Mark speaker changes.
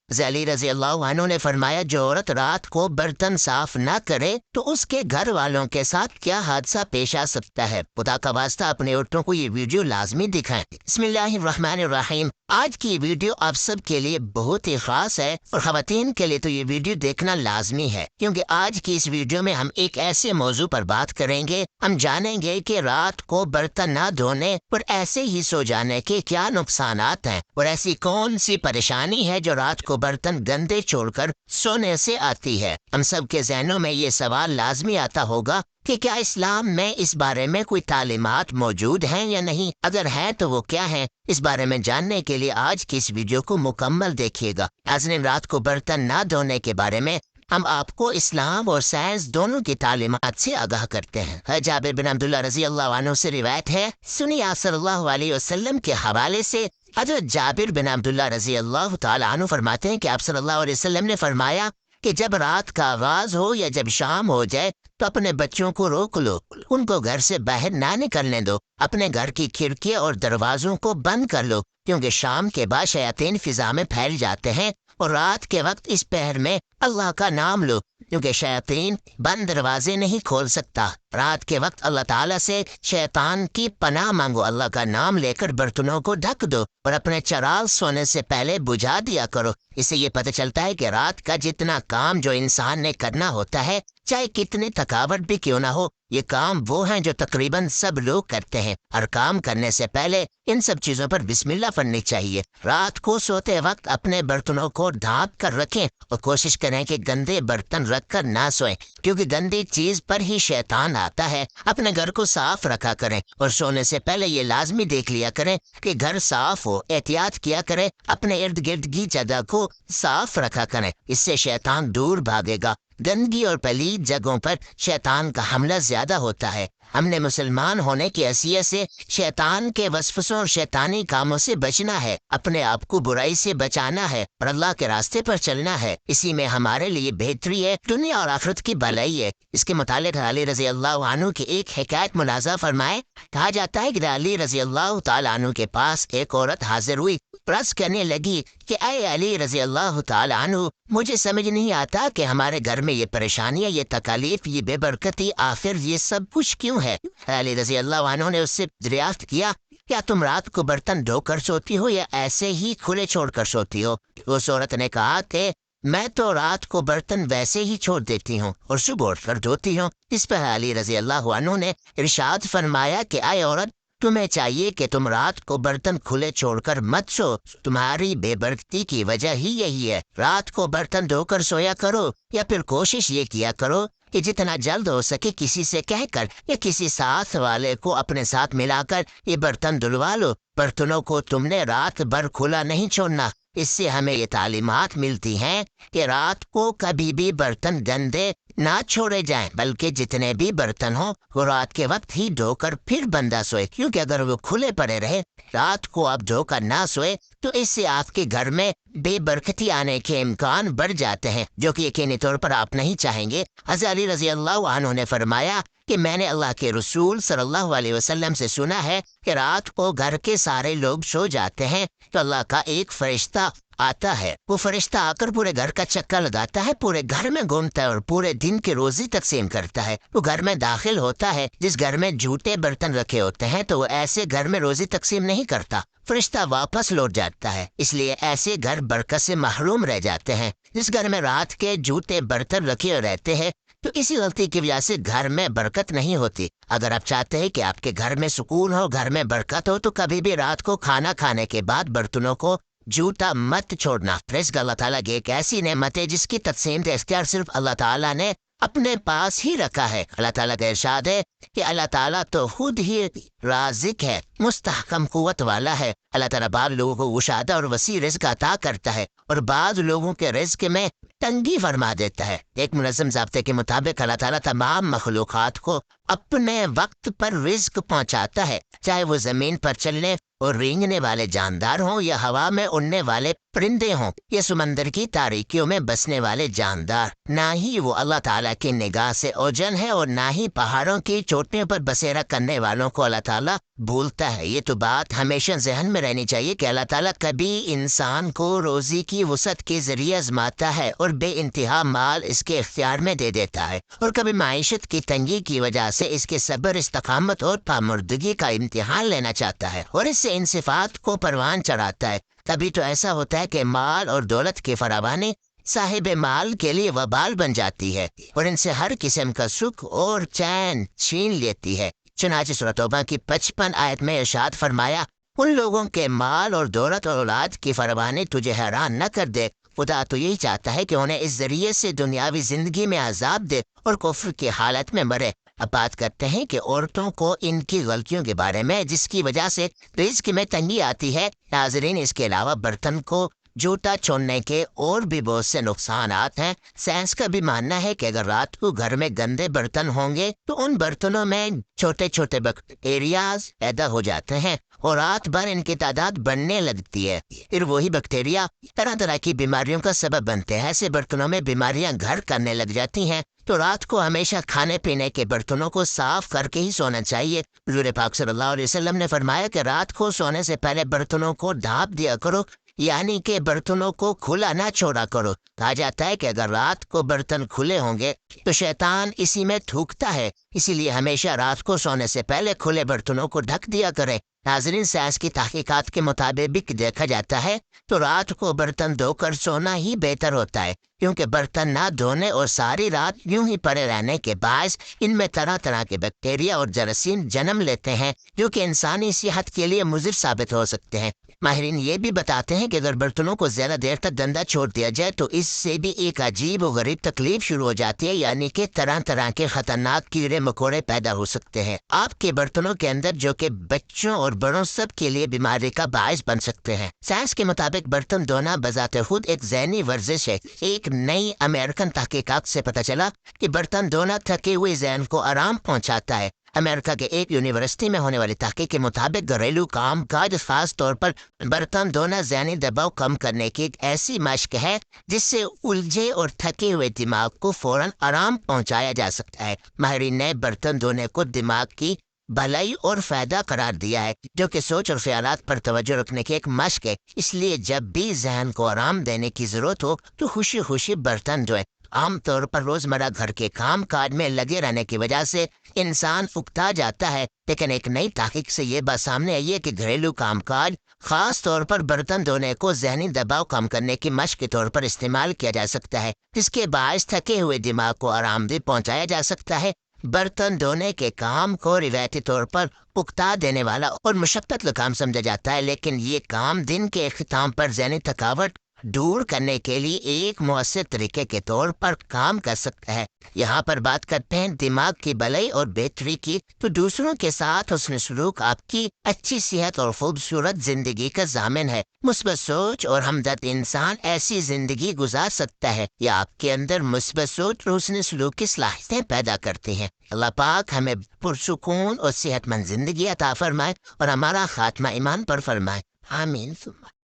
Speaker 1: علی رضی اللہ عنہ نے فرمایا جو عورت رات کو برتن صاف نہ کرے تو اس کے گھر والوں کے ساتھ کیا حادثہ پیش آ سکتا ہے۔ خدا کا واسطہ اپنے عورتوں کو یہ ویڈیو لازمی دکھائیں۔ بسم اللہ الرحمن الرحیم۔ آج کی ویڈیو آپ سب کے لیے بہت ہی خاص ہے اور خواتین کے لیے تو یہ ویڈیو دیکھنا لازمی ہے، کیونکہ آج کی اس ویڈیو میں ہم ایک ایسے موضوع پر بات کریں گے۔ ہم جانیں گے کہ رات کو برتن نہ دھونے اور ایسے ہی سو جانے کے کیا نقصانات ہیں، اور ایسی کون سی پریشانی ہے جو رات کو برتن گندے چھوڑ کر سونے سے آتی ہے۔ ہم سب کے ذہنوں میں یہ سوال لازمی آتا ہوگا کہ کیا اسلام میں اس بارے میں کوئی تعلیمات موجود ہیں یا نہیں، اگر ہیں تو وہ کیا ہیں۔ اس بارے میں جاننے کے لیے آج کی اس ویڈیو کو مکمل دیکھیے گا۔ ناظرین، رات کو برتن نہ دھونے کے بارے میں ہم آپ کو اسلام اور سائنس دونوں کی تعلیمات سے آگاہ کرتے ہیں۔ جابر بن عبداللہ رضی اللہ عنہ سے روایت ہے، سنی آپ صلی اللہ علیہ وسلم کے حوالے سے حضرت جابر بن عبداللہ رضی اللہ تعالی عنہ فرماتے ہیں کہ آپ صلی اللہ علیہ وسلم نے فرمایا کہ جب رات کا آغاز ہو یا جب شام ہو جائے تو اپنے بچوں کو روک لو، ان کو گھر سے باہر نہ نکلنے دو، اپنے گھر کی کھڑکیاں اور دروازوں کو بند کر لو، کیونکہ شام کے بعد شیاطین فضا میں پھیل جاتے ہیں، اور رات کے وقت اس پہر میں اللہ کا نام لو، کیونکہ شیاطین بند دروازے نہیں کھول سکتا۔ رات کے وقت اللہ تعالیٰ سے شیطان کی پناہ مانگو، اللہ کا نام لے کر برتنوں کو ڈھک دو اور اپنے چراغ سونے سے پہلے بجھا دیا کرو۔ اس سے یہ پتہ چلتا ہے کہ رات کا جتنا کام جو انسان نے کرنا ہوتا ہے، چاہے کتنی تھکاوٹ بھی کیوں نہ ہو، یہ کام وہ ہیں جو تقریباً سب لوگ کرتے ہیں۔ ہر کام کرنے سے پہلے ان سب چیزوں پر بسم اللہ پڑھنی چاہیے۔ رات کو سوتے وقت اپنے برتنوں کو ڈھانپ کر رکھیں اور کوشش کریں کہ گندے برتن رکھ کر نہ سوئیں، کیونکہ گندی چیز پر ہی شیطان آتا ہے۔ اپنے گھر کو صاف رکھا کریں اور سونے سے پہلے یہ لازمی دیکھ لیا کریں کہ گھر صاف ہو۔ احتیاط کیا کریں، اپنے ارد گرد کی جگہ کو صاف رکھا کریں، اس سے شیطان دور بھاگے گا۔ گندگی اور پلید جگہوں پر شیطان کا حملہ زیادہ ہوتا ہے۔ ہم نے مسلمان ہونے کی حیثیت سے شیطان کے وسوسوں اور شیطانی کاموں سے بچنا ہے، اپنے آپ کو برائی سے بچانا ہے اور اللہ کے راستے پر چلنا ہے۔ اسی میں ہمارے لیے بہتری ہے، دنیا اور آخرت کی بھلائی ہے۔ اس کے متعلق علی رضی اللہ عنہ کی ایک حکایت ملاحظہ فرمائے۔ کہا جاتا ہے کہ علی رضی اللہ تعالی عنہ کے پاس ایک عورت حاضر ہوئی، عرض کرنے لگی کہ اے علی رضی اللہ تعالی عنہ، مجھے سمجھ نہیں آتا کہ ہمارے گھر میں یہ پریشانیاں، یہ تکالیف، یہ بے برکتی، آخر یہ سب کچھ کیوں ہے؟ علی رضی اللہ عنہ نے اس سے دریافت کیا، کیا تم رات کو برتن دھو کر سوتی ہو یا ایسے ہی کھلے چھوڑ کر سوتی ہو؟ اس عورت نے کہا کہ میں تو رات کو برتن ویسے ہی چھوڑ دیتی ہوں اور صبح اٹھ کر دھوتی ہوں۔ اس پر علی رضی اللہ عنہ نے ارشاد فرمایا کہ اے عورت، تمہیں چاہیے کہ تم رات کو برتن کھلے چھوڑ کر مت سو، تمہاری بے برکتی کی وجہ ہی یہی ہے۔ رات کو برتن دھو کر سویا کرو، یا پھر کوشش یہ کیا کرو کہ جتنا جلد ہو سکے کسی سے کہہ کر یا کسی ساتھ والے کو اپنے ساتھ ملا کر یہ برتن دھلوا لو۔ برتنوں کو تم نے رات بھر کھلا نہیں چھوڑنا۔ اس سے ہمیں یہ تعلیمات ملتی ہیں کہ رات کو کبھی بھی برتن گندے نہ چھوڑے جائیں، بلکہ جتنے بھی برتن ہوں وہ رات کے وقت ہی دھو کر پھر بندہ سوئے، کیونکہ اگر وہ کھلے پڑے رہے، رات کو آپ دھو کر نہ سوئے تو اس سے آپ کے گھر میں بے برکتی آنے کے امکان بڑھ جاتے ہیں، جو کہ یقینی طور پر آپ نہیں چاہیں گے۔ حضرت علی رضی اللہ عنہ نے فرمایا کہ میں نے اللہ کے رسول صلی اللہ علیہ وسلم سے سنا ہے کہ رات کو گھر کے سارے لوگ سو جاتے ہیں تو اللہ کا ایک فرشتہ آتا ہے، وہ فرشتہ آ کر پورے گھر کا چکر لگاتا ہے، پورے گھر میں گھومتا ہے اور پورے دن کی روزی تقسیم کرتا ہے۔ وہ گھر میں داخل ہوتا ہے، جس گھر میں جھوٹے برتن رکھے ہوتے ہیں تو وہ ایسے گھر میں روزی تقسیم نہیں کرتا، فرشتہ واپس لوٹ جاتا ہے۔ اس لیے ایسے گھر برکت سے محروم رہ جاتے ہیں۔ جس گھر میں رات کے جھوٹے برتن رکھے رہتے ہیں تو اسی غلطی کی وجہ سے گھر میں برکت نہیں ہوتی۔ اگر آپ چاہتے ہیں کہ آپ کے گھر میں سکون ہو، گھر میں برکت ہو، تو کبھی بھی رات کو کھانا کھانے کے بعد برتنوں کو جھوٹا مت چھوڑنا۔ رزق اللہ تعالیٰ کی ایک ایسی نعمت ہے جس کی تقسیم کا اختیار صرف اللہ تعالیٰ نے اپنے پاس ہی رکھا ہے۔ اللہ تعالیٰ کا ارشاد ہے کہ اللہ تعالیٰ تو خود ہی رازق ہے، مستحکم قوت والا ہے۔ اللہ تعالیٰ بعض لوگوں کو گشادہ اور وسیع رزق عطا کرتا ہے اور بعض لوگوں کے رزق میں تنگی فرما دیتا ہے۔ ایک منظم ضابطے کے مطابق اللہ تعالیٰ تمام مخلوقات کو اپنے وقت پر رزق پہنچاتا ہے، چاہے وہ زمین پر چلنے اور رینگنے والے جاندار ہوں یا ہوا میں اڑنے والے پرندے ہوں یا سمندر کی تاریکیوں میں بسنے والے جاندار، نہ ہی وہ اللہ تعالیٰ کی نگاہ سے اوجھل ہے اور نہ ہی پہاڑوں کی چوٹیوں پر بسیرا کرنے والوں کو اللہ تعالیٰ بھولتا ہے۔ یہ تو بات ہمیشہ ذہن میں رہنی چاہیے کہ اللہ تعالیٰ کبھی انسان کو روزی کی وسعت کے ذریعے آزماتا ہے اور بے انتہا مال اس کے اختیار میں دے دیتا ہے، اور کبھی معیشت کی تنگی کی وجہ سے اس کے صبر، استقامت اور پامردگی کا امتحان لینا چاہتا ہے اور اس سے ان صفات کو پروان چڑھاتا ہے۔ تبھی تو ایسا ہوتا ہے کہ مال اور دولت کی فراوانی صاحب مال کے لیے وبال بن جاتی ہے اور ان سے ہر قسم کا سکھ اور چین چھین لیتی ہے۔ چنانچہ سورۃ توبہ کی 55 آیت میں ارشاد فرمایا، ان لوگوں کے مال اور دولت اور اولاد کی فراوانی تجھے حیران نہ کر دے، خدا تو یہی چاہتا ہے کہ انہیں اس ذریعے سے دنیاوی زندگی میں عذاب دے اور کفر کی حالت میں مرے۔ اب بات کرتے ہیں کہ عورتوں کو ان کی غلطیوں کے بارے میں جس کی وجہ سے رزق میں تنگی آتی ہے۔ ناظرین، اس کے علاوہ برتن کو جھوٹا چھوڑنے کے اور بھی بہت سے نقصانات ہیں۔ سائنس کا بھی ماننا ہے کہ اگر رات کو گھر میں گندے برتن ہوں گے تو ان برتنوں میں چھوٹے چھوٹے بیکٹیریاز پیدا ہو جاتے ہیں اور رات بھر ان کی تعداد بڑھنے لگتی ہے، پھر وہی بیکٹیریا طرح طرح کی بیماریوں کا سبب بنتے ہیں۔ ایسے برتنوں میں بیماریاں گھر کرنے لگ جاتی ہیں، تو رات کو ہمیشہ کھانے پینے کے برتنوں کو صاف کر کے ہی سونا چاہیے۔ حضور پاک صلی اللہ علیہ وسلم نے فرمایا کہ رات کو سونے سے پہلے برتنوں کو ڈھانپ دیا کرو، یعنی کہ برتنوں کو کھلا نہ چھوڑا کرو۔ کہا جاتا ہے کہ اگر رات کو برتن کھلے ہوں گے تو شیطان اسی میں تھوکتا ہے، اسی لیے ہمیشہ رات کو سونے سے پہلے کھلے برتنوں کو ڈھک دیا کریں۔ ناظرین، سائنس کی تحقیقات کے مطابق دیکھا جاتا ہے تو رات کو برتن دھو کر سونا ہی بہتر ہوتا ہے، کیونکہ برتن نہ دھونے اور ساری رات یوں ہی پڑے رہنے کے باعث ان میں طرح طرح کے بیکٹیریا اور جراثیم جنم لیتے ہیں جو کہ انسانی صحت کے لیے مضر ثابت ہو سکتے ہیں۔ ماہرین یہ بھی بتاتے ہیں کہ اگر برتنوں کو زیادہ دیر تک گندا چھوڑ دیا جائے تو اس سے بھی ایک عجیب و غریب تکلیف شروع ہو جاتی ہے، یعنی کہ طرح طرح کے خطرناک کیڑے مکوڑے پیدا ہو سکتے ہیں آپ کے برتنوں کے اندر، جو کہ بچوں اور بڑوں سب کے لیے بیماری کا باعث بن سکتے ہیں۔ سائنس کے مطابق برتن دھونا بذات خود ایک ذہنی ورزش ہے۔ ایک نئی امریکن تحقیقات سے پتہ چلا کہ برتن دھونا تھکے ہوئے ذہن کو آرام پہنچاتا ہے۔ امریکہ کے ایک یونیورسٹی میں ہونے والی تحقیق کے مطابق گھریلو کام کاج، خاص طور پر برتن دھونا، ذہنی دباؤ کم کرنے کی ایک ایسی مشق ہے جس سے الجھے اور تھکے ہوئے دماغ کو فوراً آرام پہنچایا جا سکتا ہے۔ ماہرین نے برتن دھونے کو دماغ کی بھلائی اور فائدہ قرار دیا ہے، جو کہ سوچ اور خیالات پر توجہ رکھنے کی ایک مشق ہے۔ اس لیے جب بھی ذہن کو آرام دینے کی ضرورت ہو تو خوشی خوشی برتن دھوئیں۔ عام طور پر روزمرہ گھر کے کام کاج میں لگے رہنے کی وجہ سے انسان اکتا جاتا ہے، لیکن ایک نئی تحقیق سے یہ بات سامنے آئی ہے کہ گھریلو کام کاج، خاص طور پر برتن دھونے کو ذہنی دباؤ کم کرنے کی مشق کے طور پر استعمال کیا جا سکتا ہے، جس کے باعث تھکے ہوئے دماغ کو آرام دہ پہنچایا جا سکتا ہے۔ برتن دھونے کے کام کو روایتی طور پر اکتا دینے والا اور مشقت کا کام سمجھا جاتا ہے، لیکن یہ کام دن کے اختتام پر ذہنی تھکاوٹ دور کرنے کے لیے ایک مؤثر طریقے کے طور پر کام کر سکتا ہے۔ یہاں پر بات کرتے ہیں دماغ کی بھلائی اور بہتری کی، تو دوسروں کے ساتھ حسن سلوک آپ کی اچھی صحت اور خوبصورت زندگی کا ضامن ہے۔ مثبت سوچ اور ہمدرد انسان ایسی زندگی گزار سکتا ہے یا آپ کے اندر مثبت سوچ اور حسن سلوک کی صلاحیتیں پیدا کرتی ہیں۔ اللہ پاک ہمیں پرسکون اور صحت مند زندگی عطا فرمائے اور ہمارا خاتمہ ایمان پر فرمائے، آمین ثم